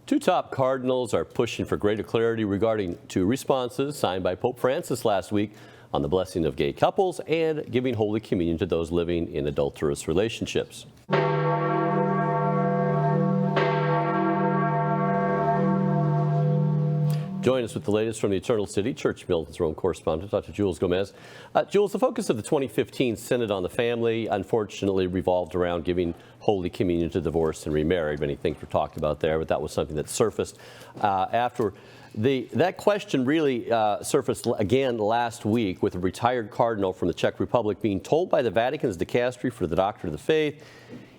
Two top cardinals are pushing for greater clarity regarding two responses signed by Pope Francis last week on the blessing of gay couples and giving Holy Communion to those living in adulterous relationships. Join us with the latest from the Eternal City, Church Militant's Rome correspondent, Dr. Jules Gomes. Jules, the focus of the 2015 Synod on the Family unfortunately revolved around giving Holy Communion to divorced and remarried. Many things were talked about there, but that was something that surfaced after. That question really surfaced again last week with a retired cardinal from the Czech Republic being told by the Vatican's dicastery for the doctrine of the faith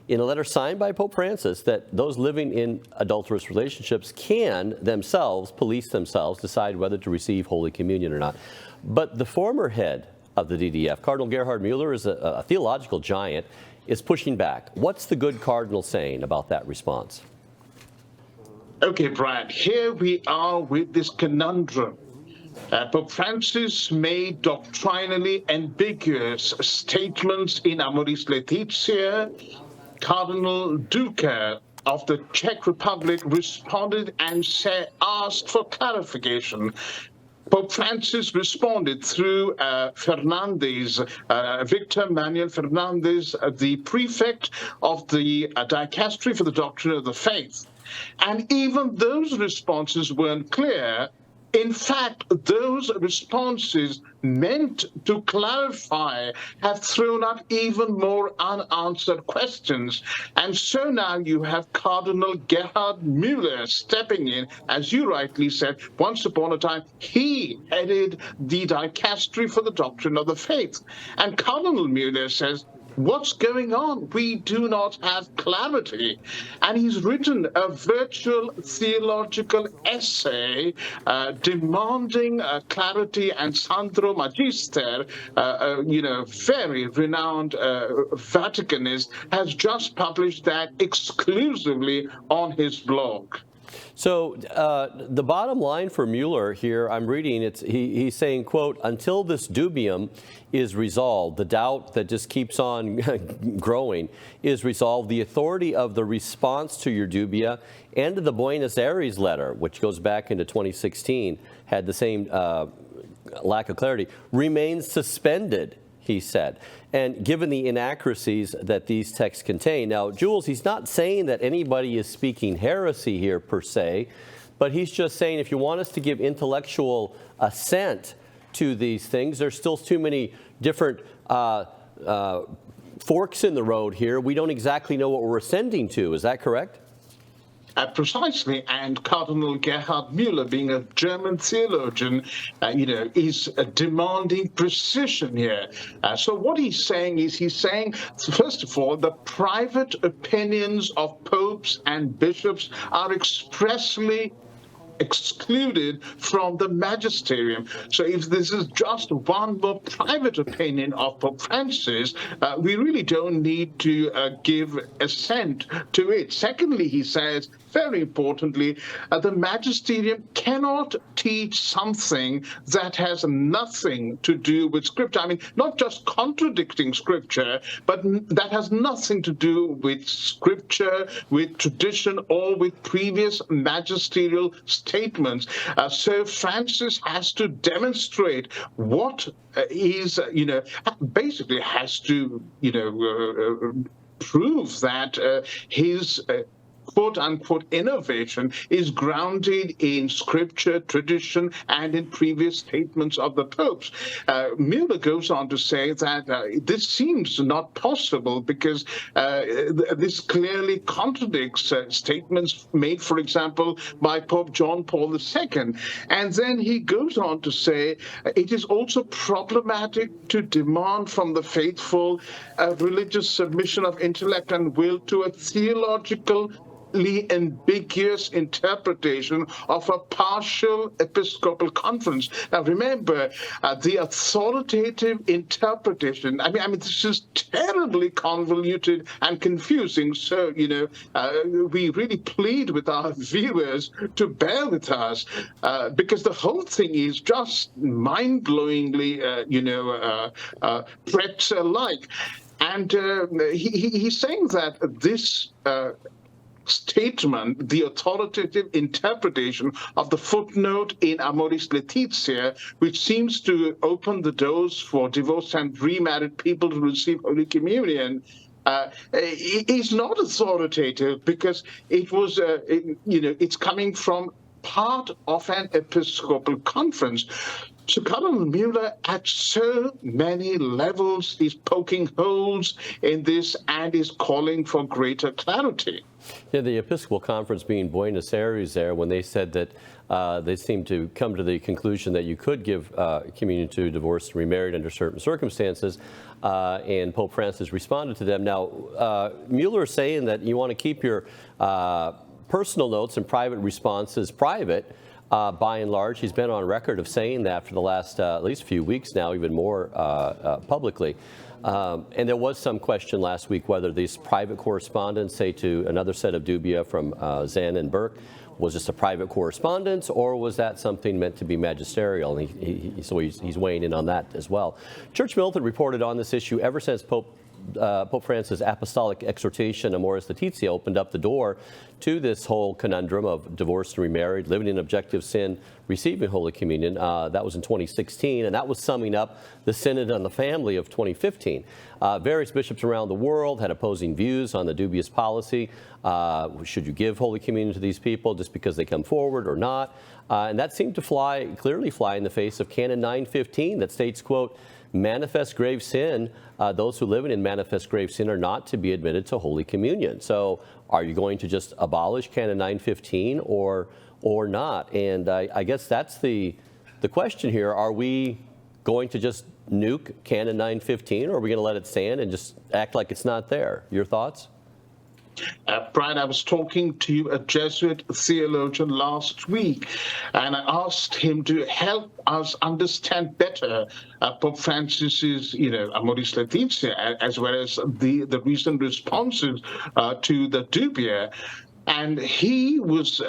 in a letter signed by Pope Francis that those living in adulterous relationships can themselves, police themselves, decide whether to receive Holy Communion or not. But the former head of the DDF, Cardinal Gerhard Müller, is a theological giant, is pushing back. What's the good cardinal saying about that response? Okay, Brian, here we are with this conundrum. Pope Francis made doctrinally ambiguous statements in Amoris Laetitia. Cardinal Duca of the Czech Republic responded and asked for clarification. Pope Francis responded through Fernandez, Victor Manuel Fernandez, the prefect of the dicastery for the doctrine of the faith. And even those responses weren't clear. In fact, those responses meant to clarify have thrown up even more unanswered questions. And so now you have Cardinal Gerhard Müller stepping in. As you rightly said, once upon a time, he headed the dicastery for the doctrine of the faith. And Cardinal Müller says, what's going on? We do not have clarity. And he's written a virtual theological essay demanding clarity, and Sandro Magister, very renowned Vaticanist, has just published that exclusively on his blog. So the bottom line for Mueller here, I'm reading, he's saying, quote, until this dubium is resolved, the doubt that just keeps on growing is resolved, the authority of the response to your dubia and to the Buenos Aires letter, which goes back into 2016, had the same lack of clarity, remains suspended, he said. And given the inaccuracies that these texts contain. Now, Jules, he's not saying that anybody is speaking heresy here per se, but he's just saying if you want us to give intellectual assent to these things, there's still too many different forks in the road here. We don't exactly know what we're ascending to. Is that correct? Precisely, and Cardinal Gerhard Müller, being a German theologian, is demanding precision here. So what he's saying is, first of all, the private opinions of popes and bishops are expressly excluded from the magisterium. So if this is just one more private opinion of Pope Francis, we really don't need to give assent to it. Secondly, he says, very importantly, the magisterium cannot teach something that has nothing to do with Scripture. I mean, not just contradicting Scripture, but that has nothing to do with Scripture, with tradition, or with previous magisterial statements. So Francis has to demonstrate what is, basically has to, prove that his quote-unquote innovation is grounded in Scripture, tradition, and in previous statements of the popes. Mueller goes on to say that this seems not possible because this clearly contradicts statements made, for example, by Pope John Paul II. And then he goes on to say it is also problematic to demand from the faithful religious submission of intellect and will to a theological ambiguous interpretation of a partial episcopal conference. Now, remember, the authoritative interpretation, I mean, this is terribly convoluted and confusing. So, we really plead with our viewers to bear with us because the whole thing is just mind-blowingly, Pretzel-like. And he's saying that this statement, the authoritative interpretation of the footnote in Amoris Laetitia, which seems to open the doors for divorced and remarried people to receive Holy Communion, is not authoritative because it was, it's coming from part of an Episcopal conference. So Cardinal Mueller, at so many levels, is poking holes in this and is calling for greater clarity. Yeah, the Episcopal Conference being Buenos Aires there, when they said that they seemed to come to the conclusion that you could give communion to divorced and remarried under certain circumstances, and Pope Francis responded to them. Now, Mueller is saying that you want to keep your personal notes and private responses private. By and large, he's been on record of saying that for the last at least few weeks now, even more publicly. And there was some question last week whether these private correspondence, say to another set of dubia from Zen and Burke, was just a private correspondence, or was that something meant to be magisterial? And so he's weighing in on that as well. Church Militant reported on this issue ever since Pope Francis' apostolic exhortation, Amoris Laetitia, opened up the door to this whole conundrum of divorced and remarried, living in objective sin, receiving Holy Communion. That was in 2016, and that was summing up the Synod on the Family of 2015. Various bishops around the world had opposing views on the dubious policy. Should you give Holy Communion to these people just because they come forward or not? And that seemed to clearly fly in the face of Canon 9:15 that states, quote, manifest grave sin, those who live in manifest grave sin are not to be admitted to Holy Communion. So are you going to just abolish Canon 9:15 or not? And I guess that's the question here. Are we going to just nuke Canon 9:15, or are we going to let it stand and just act like it's not there? Your thoughts? Brian, I was talking to a Jesuit theologian last week, and I asked him to help us understand better Pope Francis's, Amoris Laetitia, as well as the recent responses to the dubia. And he was,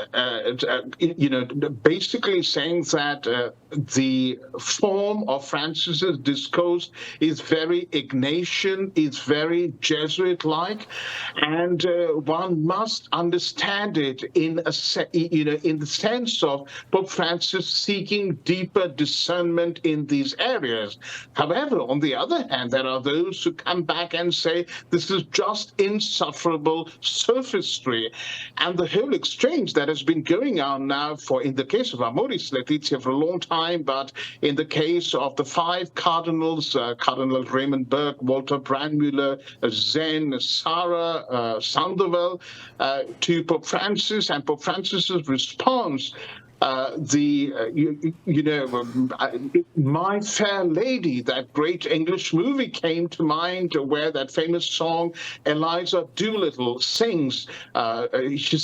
basically saying that the form of Francis's discourse is very Ignatian, is very Jesuit-like, and one must understand it in the sense of Pope Francis seeking deeper discernment in these areas. However, on the other hand, there are those who come back and say this is just insufferable sophistry. And the whole exchange that has been going on now in the case of Amoris Laetitia for a long time, but in the case of the 5 cardinals, Cardinal Raymond Burke, Walter Brandmüller, Zen, Sarah, Sandoval, to Pope Francis, and Pope Francis's response, My Fair Lady, that great English movie came to mind, where that famous song Eliza Doolittle sings. She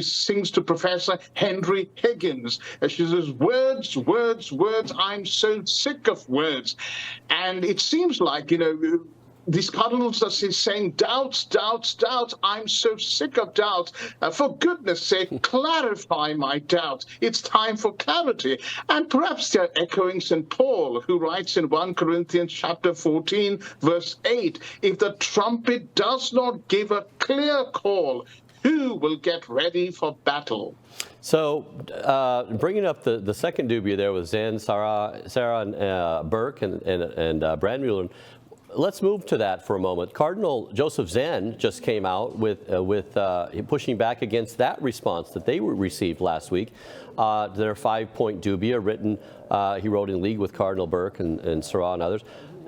sings to Professor Henry Higgins. She says, words, words, words, I'm so sick of words. And it seems like, these cardinals are saying, doubts, doubts, doubts. I'm so sick of doubts. For goodness sake, clarify my doubts. It's time for clarity. And perhaps they're echoing St. Paul, who writes in 1 Corinthians chapter 14, verse 8, if the trumpet does not give a clear call, who will get ready for battle? So bringing up the second dubia there with Zen, Sarah and Burke and Brandmüller, let's move to that for a moment. Cardinal Joseph Zen just came out with pushing back against that response that they received last week. Their 5-point dubia he wrote in league with Cardinal Burke and Sarah and others.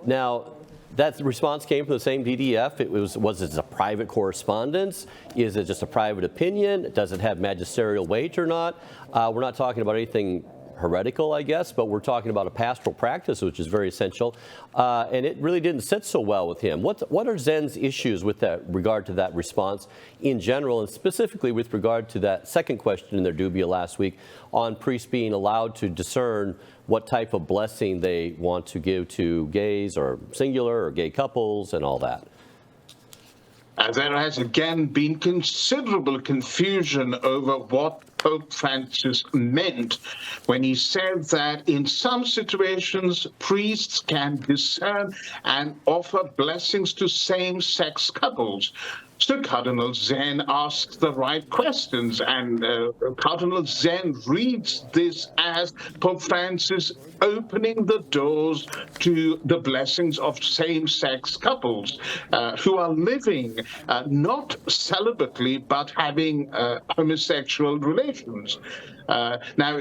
Now, that response came from the same DDF. Was it a private correspondence? Is it just a private opinion? Does it have magisterial weight or not? We're not talking about anything heretical, I guess, but we're talking about a pastoral practice, which is very essential, and it really didn't sit so well with him. What are Zen's issues with regard to that response in general, and specifically with regard to that second question in their dubia last week on priests being allowed to discern what type of blessing they want to give to gays or singular or gay couples and all that? There has again been considerable confusion over what Pope Francis meant when he said that in some situations priests can discern and offer blessings to same-sex couples. So Cardinal Zen asks the right questions, and Cardinal Zen reads this as Pope Francis opening the doors to the blessings of same-sex couples who are living not celibately but having homosexual relations. Now,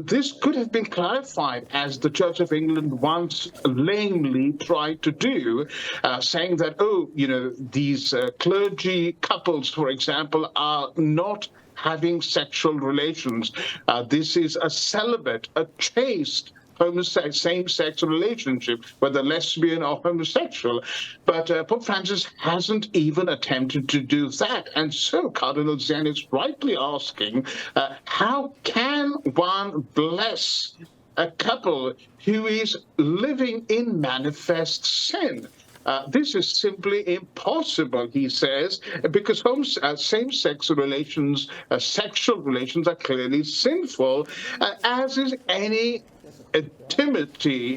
this could have been clarified as the Church of England once lamely tried to do, saying that, these clergy couples, for example, are not having sexual relations. This is a celibate, a chaste same-sex relationship, whether lesbian or homosexual. But Pope Francis hasn't even attempted to do that. And so Cardinal Zen is rightly asking, how can one bless a couple who is living in manifest sin? This is simply impossible, he says, because same-sex relations, sexual relations are clearly sinful, as is any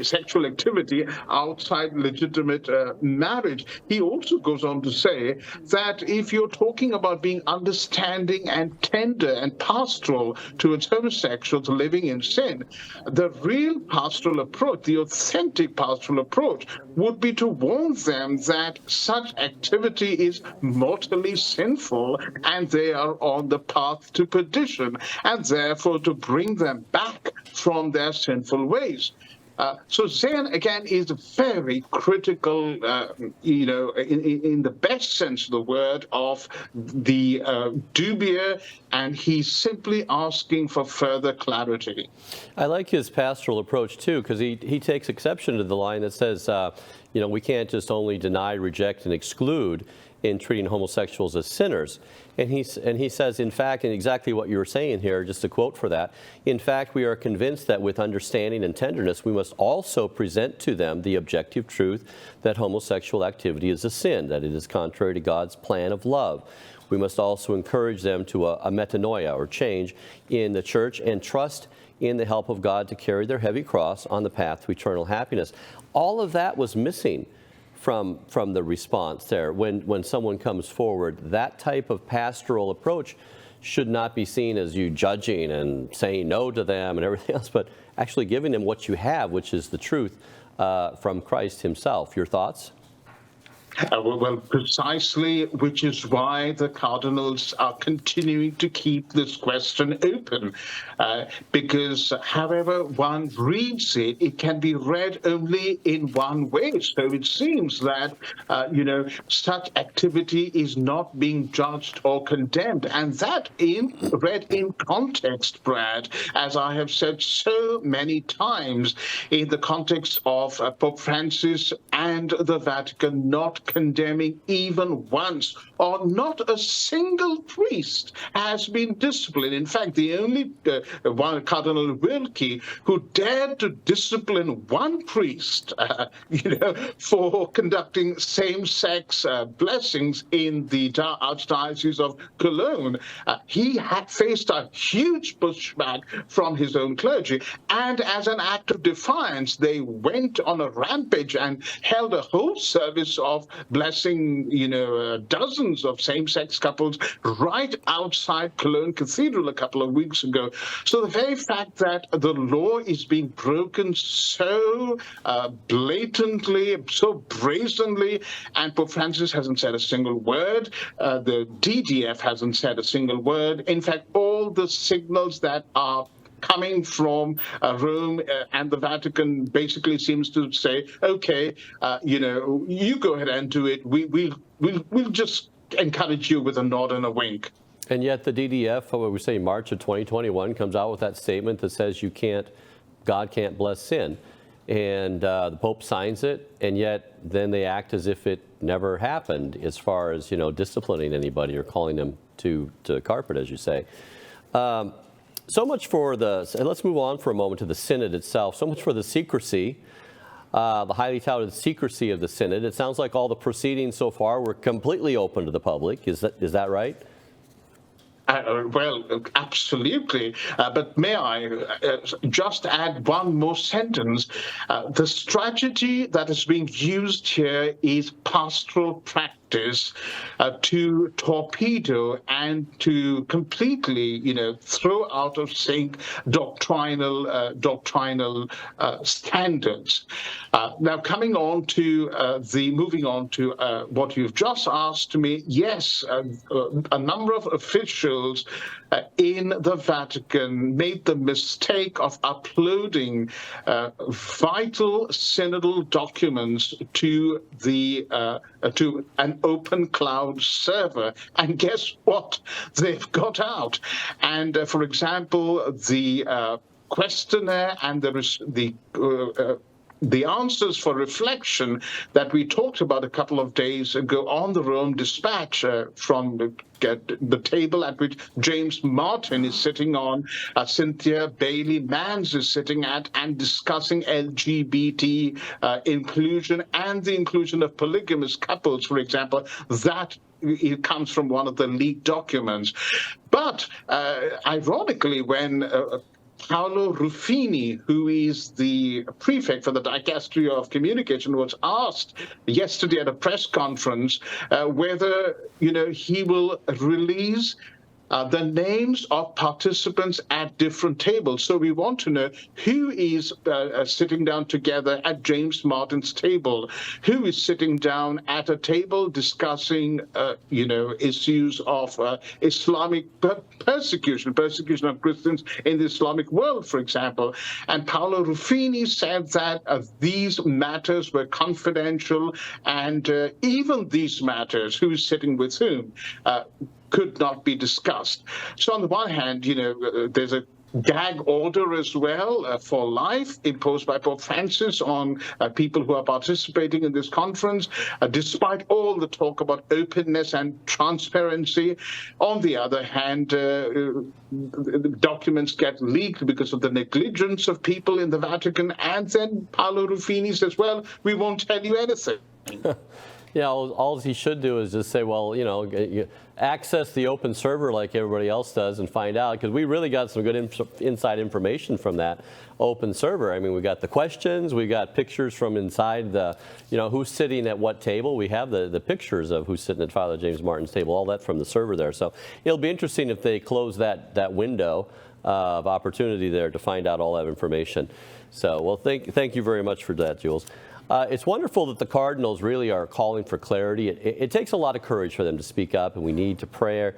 sexual activity outside legitimate marriage. He also goes on to say that if you're talking about being understanding and tender and pastoral towards homosexuals living in sin, the real pastoral approach, the authentic pastoral approach, would be to warn them that such activity is mortally sinful and they are on the path to perdition, and therefore to bring them back from their sinful ways. So Zen, again, is very critical, in the best sense of the word, of the dubia, and he's simply asking for further clarity. I like his pastoral approach, too, because he takes exception to the line that says, we can't just only deny, reject, and exclude in treating homosexuals as sinners. And he says, in fact, and exactly what you were saying here, just a quote for that, in fact, we are convinced that with understanding and tenderness, we must also present to them the objective truth that homosexual activity is a sin, that it is contrary to God's plan of love. We must also encourage them to a metanoia, or change, in the church, and trust in the help of God to carry their heavy cross on the path to eternal happiness. All of that was missing from the response there. When someone comes forward, that type of pastoral approach should not be seen as you judging and saying no to them and everything else, but actually giving them what you have, which is the truth from Christ himself. Your thoughts? Well, precisely, which is why the cardinals are continuing to keep this question open, because however one reads it, it can be read only in one way. So it seems that, such activity is not being judged or condemned, and that read in context, Brad, as I have said so many times, in the context of Pope Francis and the Vatican not condemning even once, or not a single priest has been disciplined. In fact, the only one, Cardinal Wilkie, who dared to discipline one priest, for conducting same-sex blessings in the Archdiocese of Cologne, he had faced a huge pushback from his own clergy, and as an act of defiance, they went on a rampage and held a whole service of blessing, dozens of same-sex couples right outside Cologne Cathedral a couple of weeks ago. So the very fact that the law is being broken so blatantly, so brazenly, and Pope Francis hasn't said a single word, the DDF hasn't said a single word. In fact, all the signals that are coming from Rome and the Vatican basically seems to say, okay, you go ahead and do it. We'll just encourage you with a nod and a wink. And yet the DDF, what we say, March of 2021, comes out with that statement that says God can't bless sin. And the Pope signs it, and yet then they act as if it never happened as far as, disciplining anybody or calling them to carpet, as you say. So much for let's move on for a moment to the Synod itself. So much for the secrecy, the highly touted secrecy of the Synod. It sounds like all the proceedings so far were completely open to the public. Is that right? Well, absolutely. But may I just add one more sentence? The strategy that is being used here is pastoral practice to torpedo and to completely, throw out of sync doctrinal standards. Now, moving on to what you've just asked me, yes, a number of officials in the Vatican made the mistake of uploading vital synodal documents to an open cloud server, and guess what? They've got out. And for example, the questionnaire and the answers for reflection that we talked about a couple of days ago on the Rome Dispatch from the table at which James Martin is sitting on, Cynthia Bailey-Mans is sitting at, and discussing LGBT inclusion and the inclusion of polygamous couples, for example, that it comes from one of the leaked documents. But ironically, when Paolo Ruffini, who is the prefect for the Dicastery of Communication, was asked yesterday at a press conference whether he will release the names of participants at different tables. So we want to know who is sitting down together at James Martin's table, who is sitting down at a table discussing, issues of Islamic persecution of Christians in the Islamic world, for example. And Paolo Ruffini said that these matters were confidential, and even these matters, who's sitting with whom, could not be discussed. So on the one hand, there's a gag order as well for life imposed by Pope Francis on people who are participating in this conference, despite all the talk about openness and transparency. On the other hand, the documents get leaked because of the negligence of people in the Vatican, and then Paolo Ruffini says, well, we won't tell you anything. Yeah, all he should do is just say, well, access the open server like everybody else does and find out, because we really got some good inside information from that open server. I mean, we got the questions, we got pictures from inside the, who's sitting at what table. We have the pictures of who's sitting at Father James Martin's table, all that from the server there. So it'll be interesting if they close that window of opportunity there to find out all that information. So, well, thank you very much for that, Jules. It's wonderful that the Cardinals really are calling for clarity. It takes a lot of courage for them to speak up, and we need to pray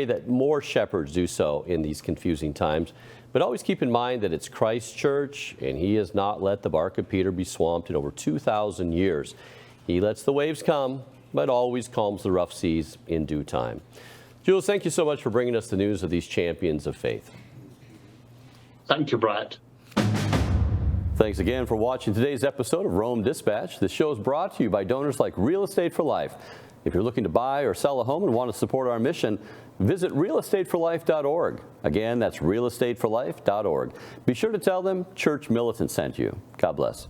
that more shepherds do so in these confusing times. But always keep in mind that it's Christ's church, and he has not let the bark of Peter be swamped in over 2,000 years. He lets the waves come, but always calms the rough seas in due time. Jules, thank you so much for bringing us the news of these champions of faith. Thank you, Brad. Thanks again for watching today's episode of Rome Dispatch. This show is brought to you by donors like Real Estate for Life. If you're looking to buy or sell a home and want to support our mission, visit realestateforlife.org. Again, that's realestateforlife.org. Be sure to tell them Church Militant sent you. God bless.